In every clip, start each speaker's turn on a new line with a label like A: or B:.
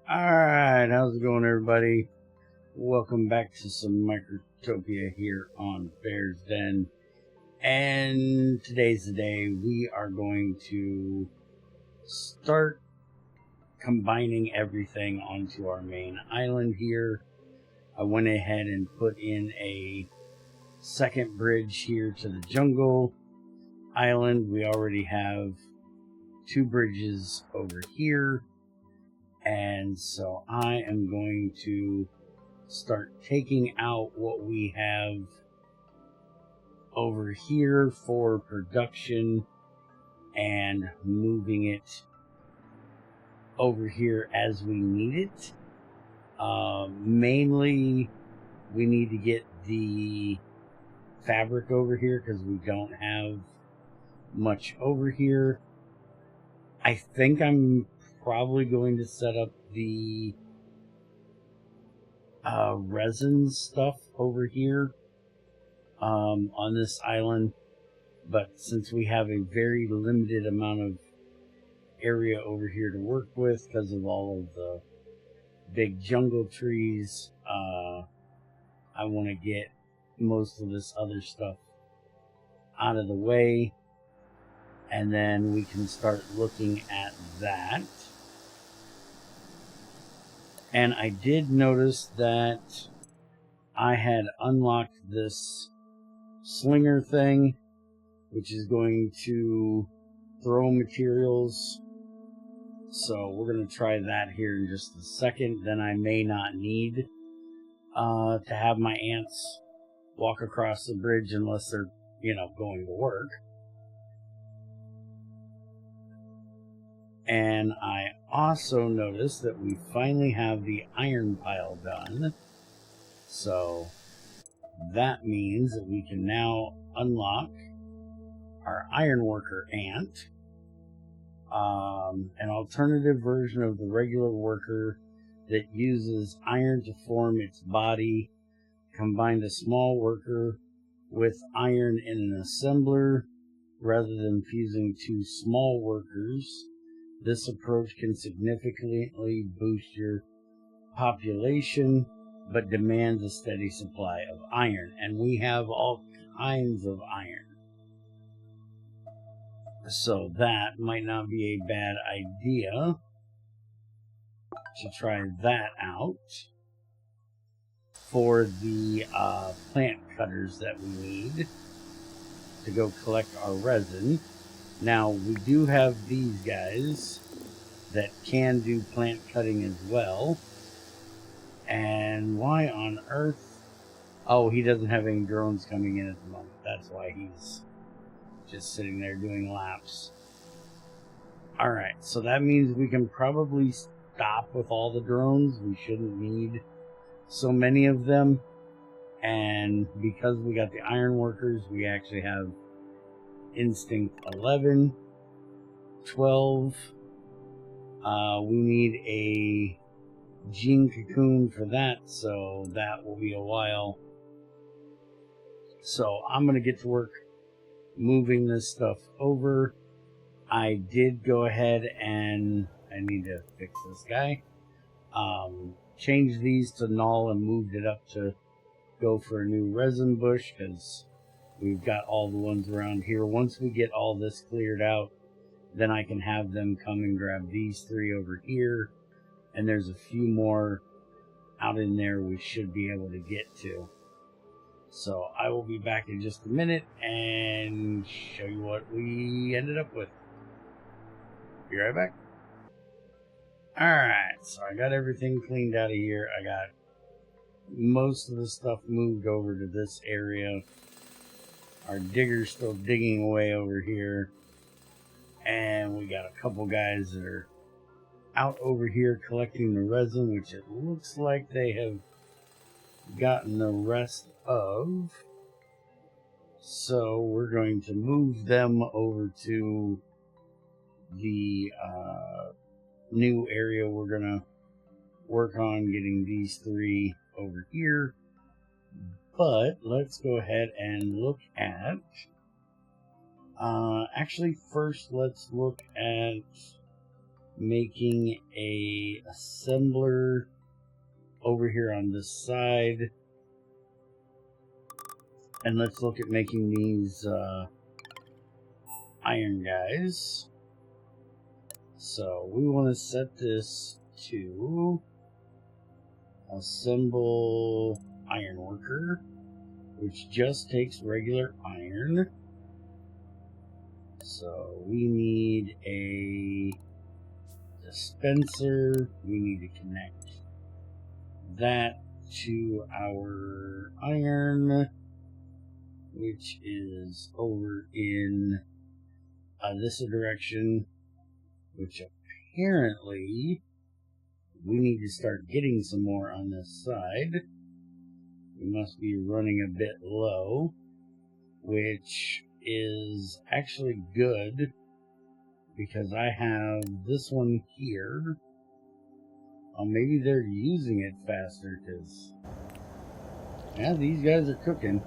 A: Alright, how's it going, everybody? Welcome back to some Microtopia here on Bear's Den. And today's the day we are going to start combining everything onto our main island here. I went ahead and put in a second bridge here to the jungle island. We already have two bridges over here. And so I am going to start taking out what we have over here for production and moving it over here as we need it. Mainly, we need to get the fabric over here because we don't have much over here. I think I'm probably going to set up the resin stuff over here on this island, but since we have a very limited amount of area over here to work with because of all of the big jungle trees, I want to get most of this other stuff out of the way, and then we can start looking at that. And I did notice that I had unlocked this slinger thing, which is going to throw materials. So we're going to try that here in just a second. Then I may not need to have my ants walk across the bridge unless they're, going to work. And I also noticed that we finally have the iron pile done. So that means that we can now unlock our iron worker ant. An alternative version of the regular worker that uses iron to form its body. Combined a small worker with iron in an assembler rather than fusing two small workers. This approach can significantly boost your population, but demands a steady supply of iron. And we have all kinds of iron. So that might not be a bad idea to try that out for the plant cutters that we need to go collect our resin. Now, we do have these guys that can do plant cutting as well. And why on earth? Oh, he doesn't have any drones coming in at the moment. That's why he's just sitting there doing laps. Alright, so that means we can probably stop with all the drones. We shouldn't need so many of them. And because we got the iron workers, we actually have Instinct 11, 12. We need a gene cocoon for that, so that will be a while. So I'm going to get to work moving this stuff over. I did go ahead and I need to fix this guy. Changed these to null and moved it up to go for a new resin bush because we've got all the ones around here. Once we get all this cleared out, then I can have them come and grab these three over here. And there's a few more out in there we should be able to get to. So I will be back in just a minute and show you what we ended up with. Be right back. Alright, so I got everything cleaned out of here. I got most of the stuff moved over to this area. Our digger's still digging away over here. And we got a couple guys that are out over here collecting the resin, which it looks like they have gotten the rest of. So we're going to move them over to the new area we're going to work on getting these three over here. But let's go ahead and look at actually first let's look at making a assembler over here on this side. And let's look at making these iron guys. So we want to set this to assemble iron worker, which just takes regular iron. So we need a dispenser. We need to connect that to our iron, which is over in this direction, which apparently we need to start getting some more on this side. We must be running a bit low, which is actually good because I have this one here. Maybe they're using it faster because, yeah, these guys are cooking.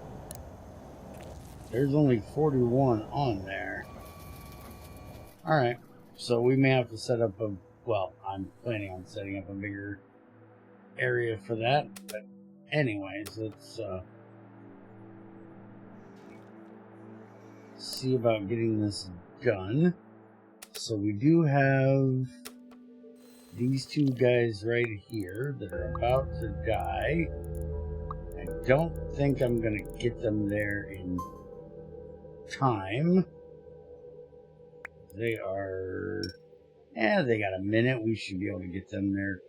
A: There's only 41 on there. Alright, so we may have to set up a, well, I'm planning on setting up a bigger area for that, but anyways, let's see about getting this done. So we do have these two guys right here that are about to die. I don't think I'm going to get them there in time. They are, they got a minute. We should be able to get them there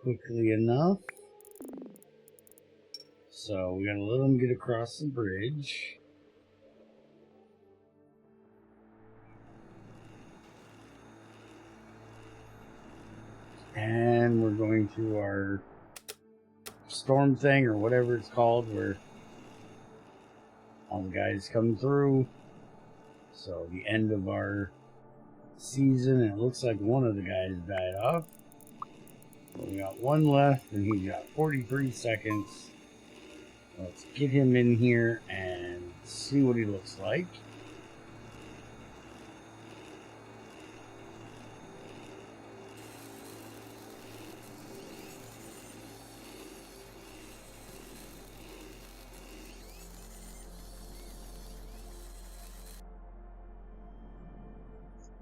A: quickly enough. So we gotta let them get across the bridge. And we're going to our storm thing, or whatever it's called, where all the guys come through. So the end of our season, it looks like one of the guys died off. So we got one left, and he's got 43 seconds. Let's get him in here and see what he looks like.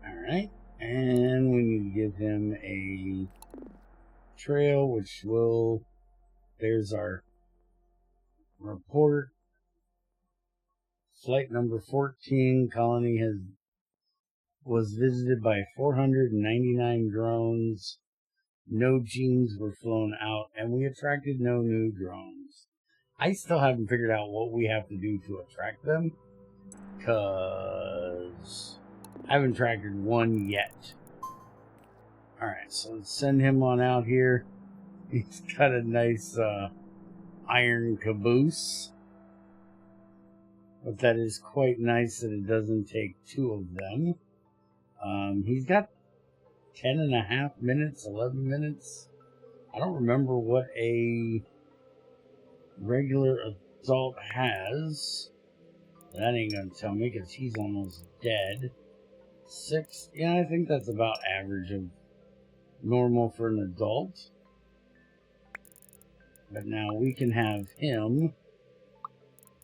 A: Alright, and we need to give him a trail, which will, there's our report. Flight number 14, colony was visited by 499 drones. No genes were flown out, and we attracted no new drones. I still haven't figured out what we have to do to attract them, because I haven't attracted one yet. Alright, so let's send him on out here. He's got a nice iron caboose. But that is quite nice that it doesn't take two of them. He's got 10.5 minutes, 11 minutes. I don't remember what a regular adult has. That ain't gonna tell me because he's almost dead. 6, yeah, I think that's about average of normal for an adult. But now we can have him,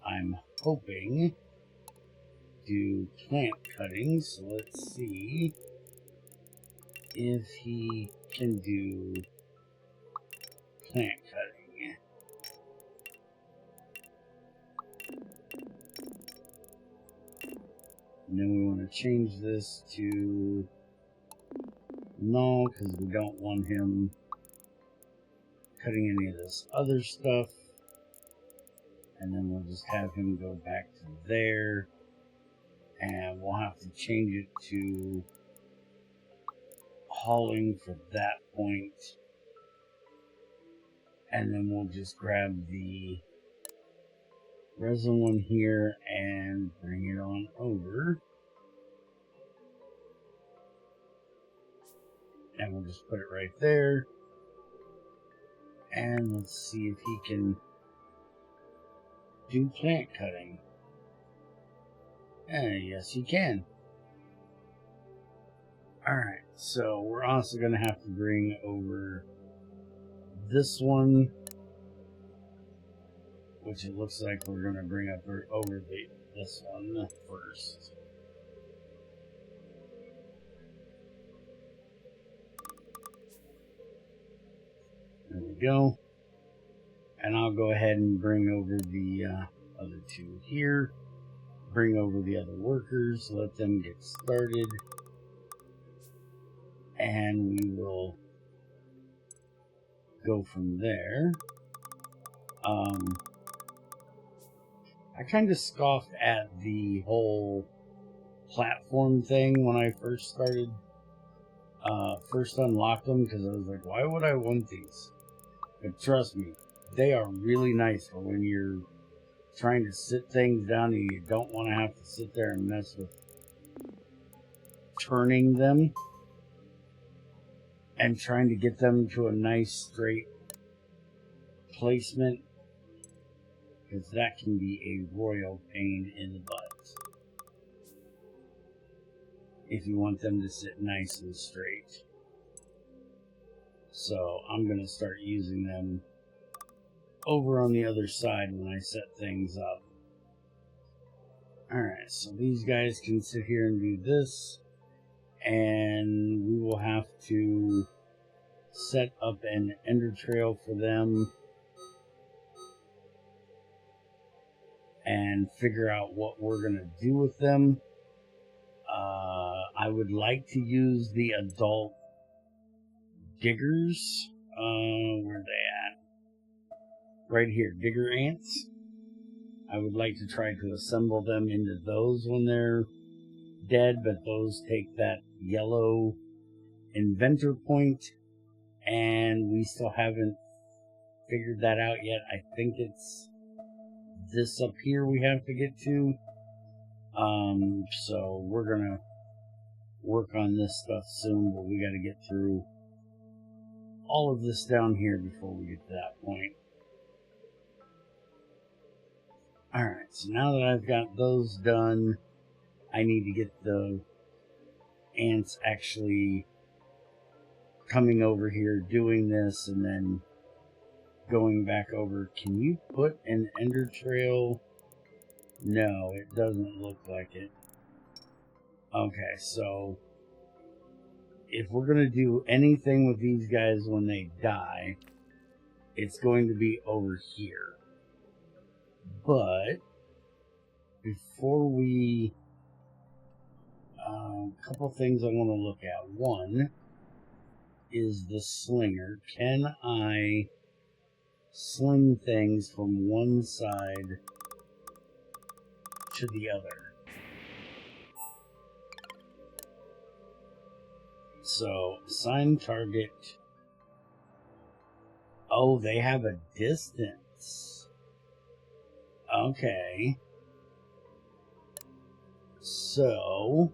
A: I'm hoping, do plant cutting. So let's see if he can do plant cutting. And then we want to change this to no, because we don't want him cutting any of this other stuff. And then we'll just have him go back to there. And we'll have to change it to hauling for that point. And then we'll just grab the resin one here and bring it on over. And we'll just put it right there. And let's see if he can do plant cutting. Yes, he can. Alright, So we're also going to have to bring over this one, which it looks like we're going to bring up over this one first. There we go. And I'll go ahead and bring over the other two here. Bring over the other workers, let them get started. And we will go from there. I kind of scoffed at the whole platform thing when I first started, first unlocked them, because I was like, why would I want these? But trust me, they are really nice for when you're trying to sit things down and you don't want to have to sit there and mess with turning them and trying to get them to a nice straight placement, because that can be a royal pain in the butt if you want them to sit nice and straight. So I'm going to start using them over on the other side when I set things up. Alright, so these guys can sit here and do this, and we will have to set up an ender trail for them and figure out what we're going to do with them. I would like to use the adult diggers. Where are they at? Right here, digger ants. I would like to try to assemble them into those when they're dead, but those take that yellow inventor point, and we still haven't figured that out yet. I think it's this up here we have to get to. So we're gonna work on this stuff soon, but we gotta get through all of this down here before we get to that point. Alright, so now that I've got those done, I need to get the ants actually coming over here, doing this, and then going back over. Can you put an ender trail? No, it doesn't look like it. Okay, so if we're going to do anything with these guys when they die, it's going to be over here. But before we... a couple things I want to look at. One is the slinger. Can I sling things from one side to the other? So, assign target. Oh, they have a distance. Okay. So...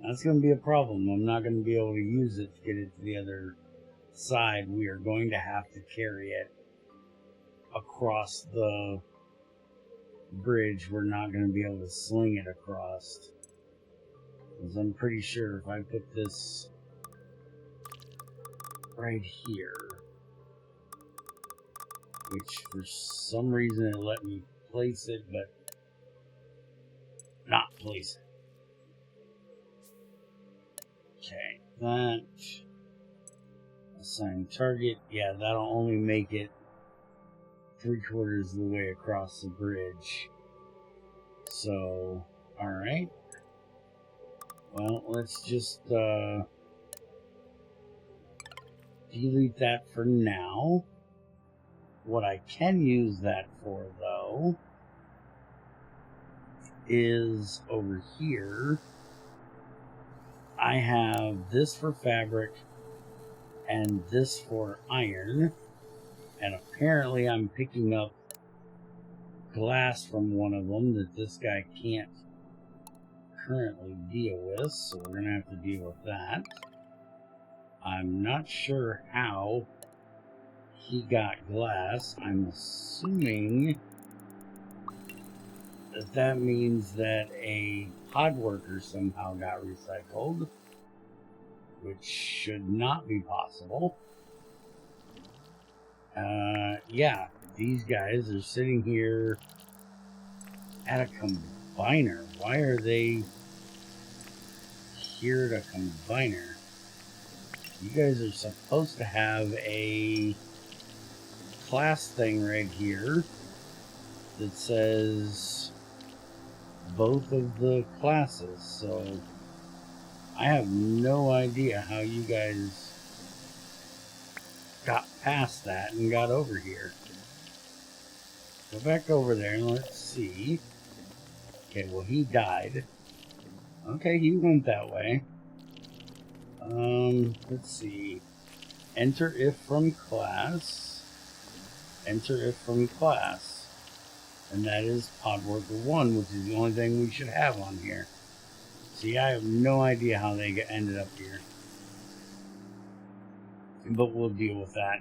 A: That's going to be a problem. I'm not going to be able to use it to get it to the other side. We are going to have to carry it across the bridge. We're not going to be able to sling it across. Because I'm pretty sure if I put this right here, which for some reason it let me place it, but not place it. Okay, that. Assign target. Yeah, that'll only make it 3/4 of the way across the bridge. So, alright. Well, let's just delete that for now. What I can use that for, though, is over here. I have this for fabric and this for iron, and apparently I'm picking up glass from one of them that this guy can't currently deal with, so we're gonna have to deal with that. I'm not sure how he got glass. I'm assuming that means that a pod worker somehow got recycled, which should not be possible. Yeah, these guys are sitting here at a combiner. Why are they here at a combiner? You guys are supposed to have a class thing right here that says both of the classes, so I have no idea how you guys got past that and got over here. Go back over there and let's see. Okay, well, he died. Okay, he went that way. Let's see. Enter if from class. Enter if from class. And that is Pod Worker 1, which is the only thing we should have on here. See, I have no idea how they ended up here. But we'll deal with that.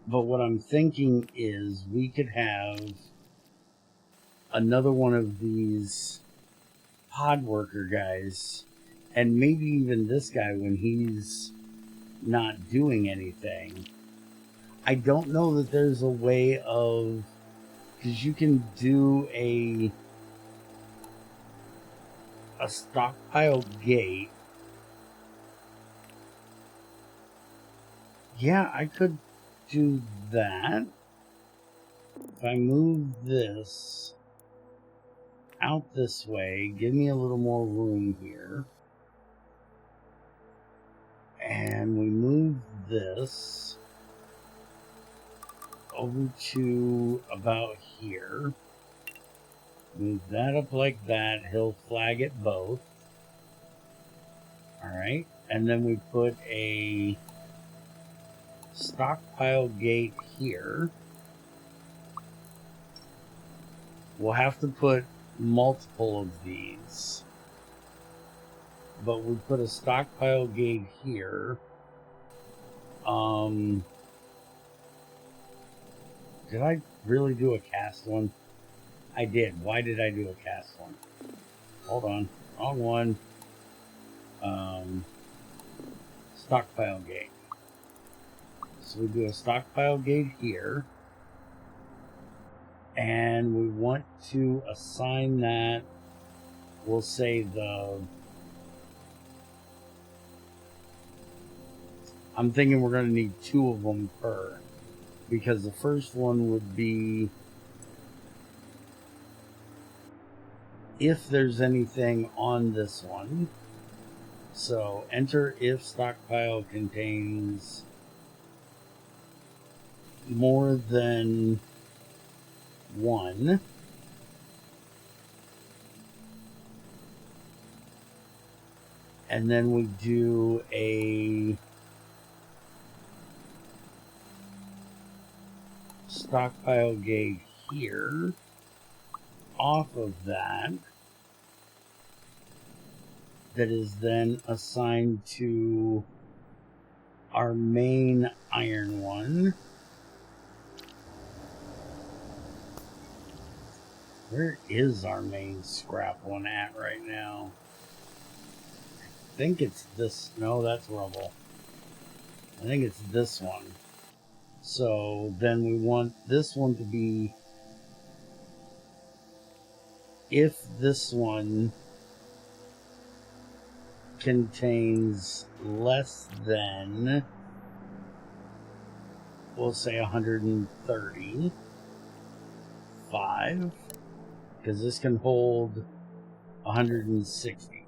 A: But what I'm thinking is we could have another one of these pod worker guys, and maybe even this guy when he's not doing anything. I don't know that there's a way of, because you can do a stockpile gate. Yeah, I could do that. If I move this out this way, give me a little more room here. And we move this over to about here. Move that up like that. He'll flag it both. Alright. And then we put a stockpile gate here. We'll have to put multiple of these. But we put a stockpile gate here. Did I really do a cast one? I did. Why did I do a cast one? Hold on. Wrong one. Stockpile gate. So we do a stockpile gate here. And we want to assign that, we'll say I'm thinking we're going to need 2 of them per. Because the first one would be if there's anything on this one. So enter if stockpile contains more than 1. And then we do a stockpile gate here off of that is then assigned to our main iron one. Where is our main scrap one at right now? I think it's this. No, that's rubble. I think it's this one. So then we want this one to be if this one contains less than, we'll say 135, because this can hold 160.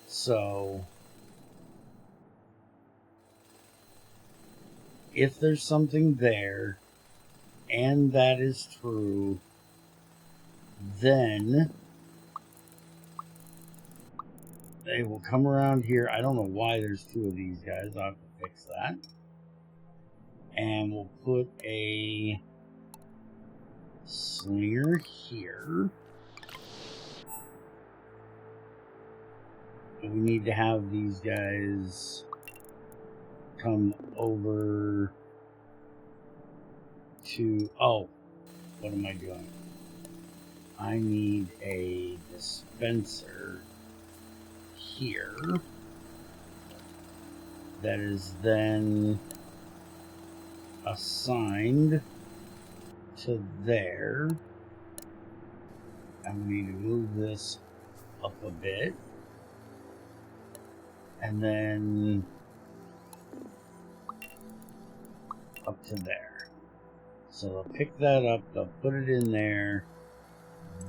A: So if there's something there and that is true, then they will come around here. I don't know why there's 2 of these guys. I'll have to fix that. And we'll put a slinger here. We need to have these guys come over to... Oh, what am I doing? I need a dispenser here that is then assigned to there. And we need to move this up a bit. And then up to there. So they'll pick that up, they'll put it in there.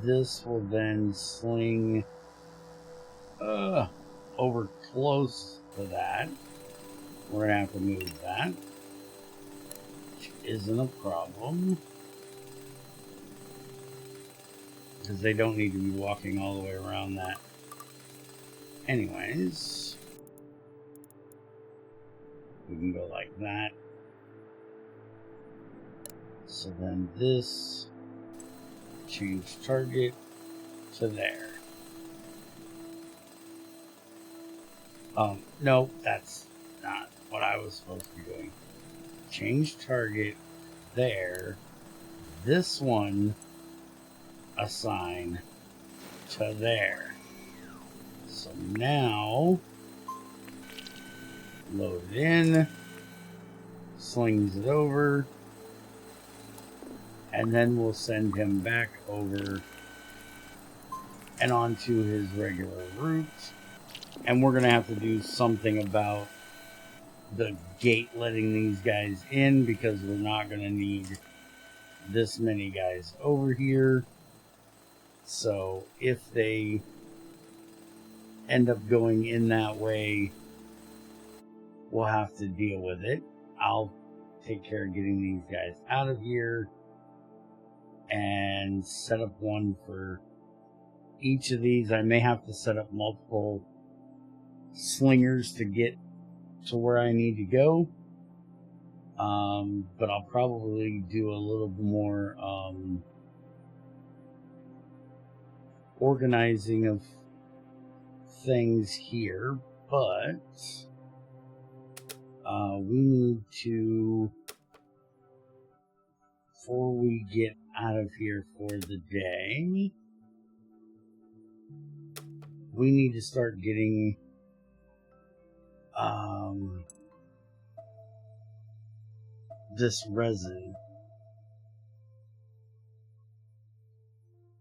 A: This will then sling over close to that. We're gonna have to move that, which isn't a problem, because they don't need to be walking all the way around that. Anyways, we can go like that. So then this, change target to there. No, that's not what I was supposed to be doing. Change target there. This one assign to there. So now load it in, slings it over, and then we'll send him back over and onto his regular route. And we're going to have to do something about the gate letting these guys in, because we're not going to need this many guys over here. So if they end up going in that way, we'll have to deal with it. I'll take care of getting these guys out of here and set up one for each of these. I may have to set up multiple slingers to get to where I need to go, but I'll probably do a little more organizing of things here. But we need to, before we get out of here for the day, we need to start getting this resin.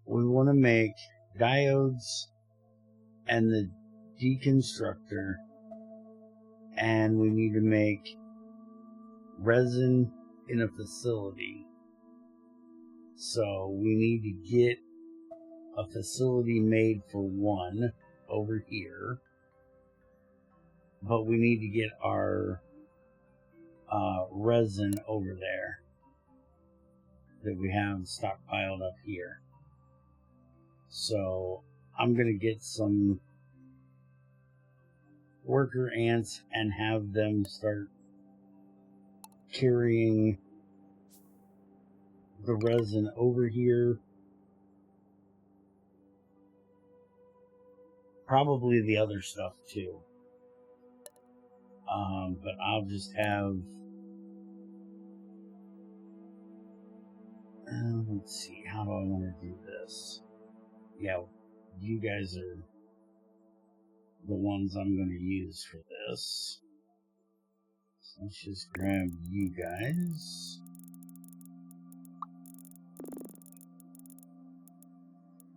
A: We want to make diodes and the deconstructor, and we need to make resin in a facility. So we need to get a facility made for one over here, but we need to get our resin over there that we have stockpiled up here. So I'm gonna get some worker ants and have them start carrying the resin over here. Probably the other stuff too. But I'll just have, let's see, how do I want to do this? Yeah, you guys are the ones I'm going to use for this. So let's just grab you guys.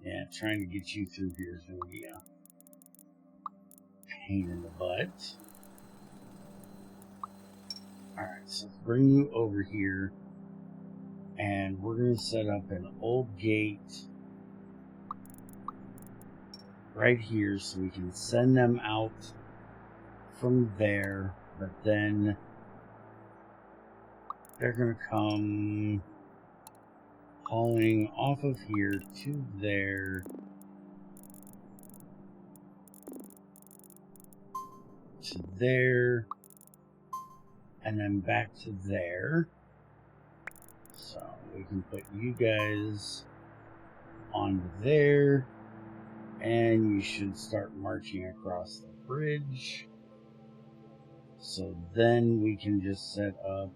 A: Yeah, trying to get you through here is going to be a pain in the butt. Alright, so let's bring you over here, and we're going to set up an old gate right here so we can send them out from there, but then they're going to come hauling off of here to there, to there, and then back to there. So we can put you guys on there, and you should start marching across the bridge. So then we can just set up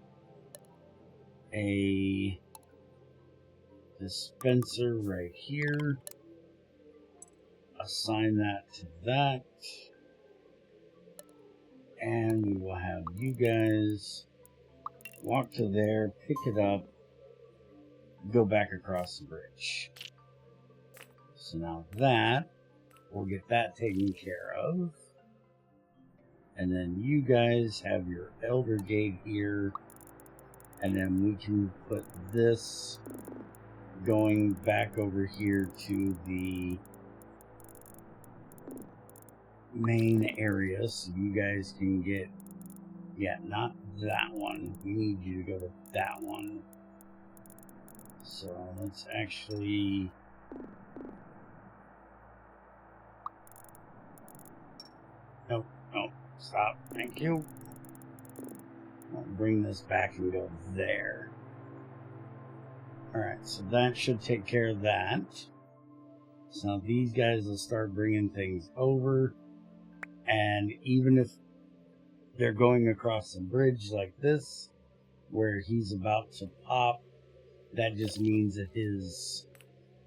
A: a dispenser right here. Assign that to that. And we will have you guys walk to there, pick it up, go back across the bridge. So now that, we'll get that taken care of. And then you guys have your Elder Gate here. And then we can put this going back over here to the main area. So you guys can get, yeah, not that one. We need you to go to that one. So let's actually... Nope, nope, stop, thank you. I'll bring this back and go there. Alright, so that should take care of that. So now these guys will start bringing things over. And even if they're going across the bridge like this, where he's about to pop, that just means that his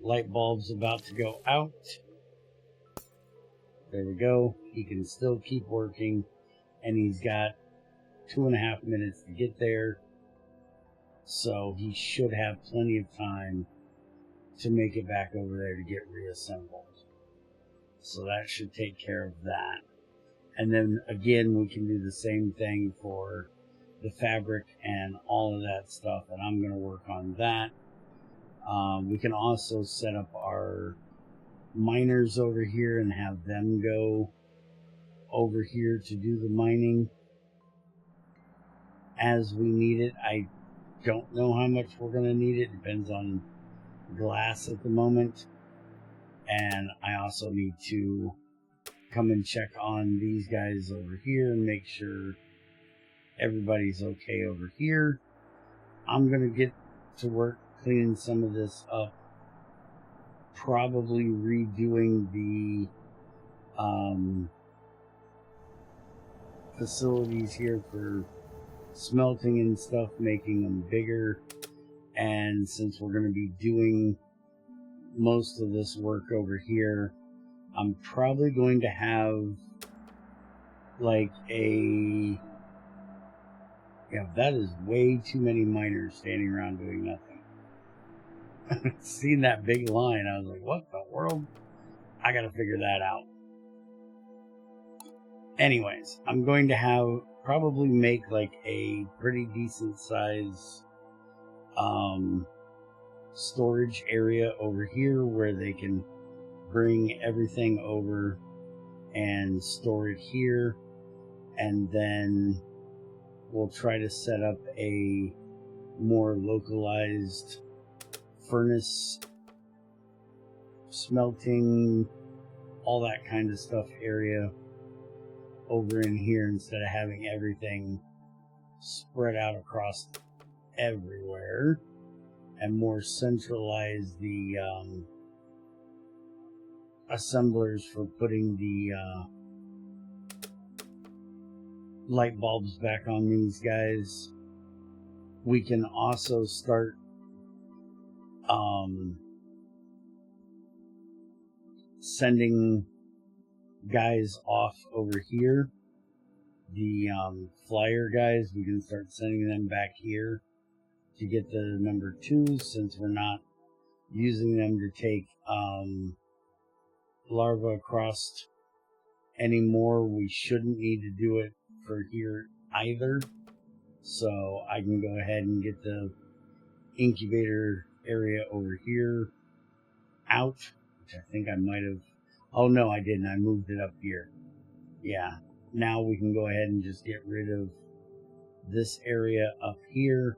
A: light bulb's about to go out. There we go. He can still keep working, and he's got 2.5 minutes to get there. So he should have plenty of time to make it back over there to get reassembled. So that should take care of that. And then again, we can do the same thing for the fabric and all of that stuff, and I'm going to work on that. We can also set up our miners over here and have them go over here to do the mining as we need it. I don't know how much we're going to need it. Depends on glass at the moment. And I also need to come and check on these guys over here and make sure everybody's okay over here. I'm going to get to work cleaning some of this up. Probably redoing the facilities here for smelting and stuff, making them bigger. And since we're going to be doing most of this work over here, I'm probably going to have like a... Yeah, that is way too many miners standing around doing nothing. Seeing that big line, I was like, what the world? I gotta figure that out. Anyways, I'm going to have probably make like a pretty decent size storage area over here where they can bring everything over and store it here. And then we'll try to set up a more localized furnace, smelting, all that kind of stuff area over in here instead of having everything spread out across everywhere, and more centralize the assemblers for putting the light bulbs back on these guys. We can also start sending guys off over here. The flyer guys, we can start sending them back here to get the number 2, since we're not using them to take larva across anymore. We shouldn't need to do it for here either. So I can go ahead and get the incubator area over here out, which I think I might have... Oh no, I didn't. I moved it up here. Yeah. Now we can go ahead and just get rid of this area up here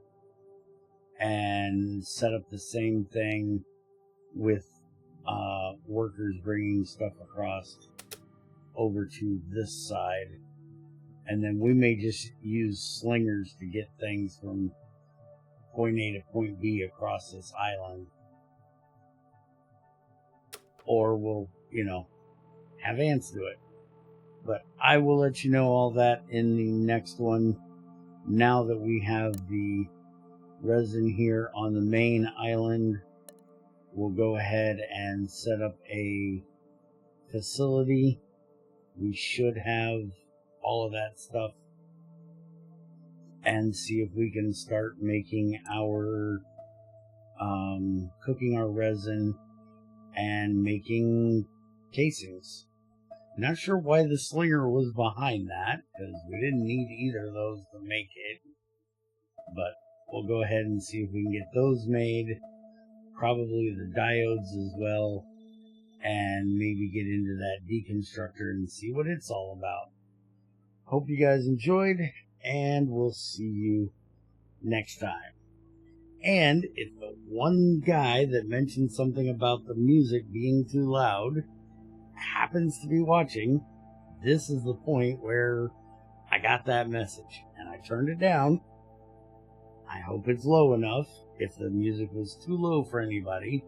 A: and set up the same thing with workers bringing stuff across over to this side. And then we may just use slingers to get things from point A to point B across this island. Or we'll, you know, have ants do it. But I will let you know all that in the next one. Now that we have the resin here on the main island. We'll go ahead and set up a facility. We should have all of that stuff, and see if we can start making our cooking our resin and making casings. Not sure why the slinger was behind that, because we didn't need either of those to make it, but we'll go ahead and see if we can get those made, probably the diodes as well, and maybe get into that deconstructor and see what it's all about. Hope you guys enjoyed, and we'll see you next time. And if the one guy that mentioned something about the music being too loud happens to be watching, this is the point where I got that message and I turned it down. I hope it's low enough. If the music was too low for anybody,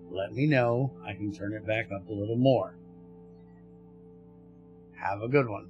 A: let me know. I can turn it back up a little more. Have a good one.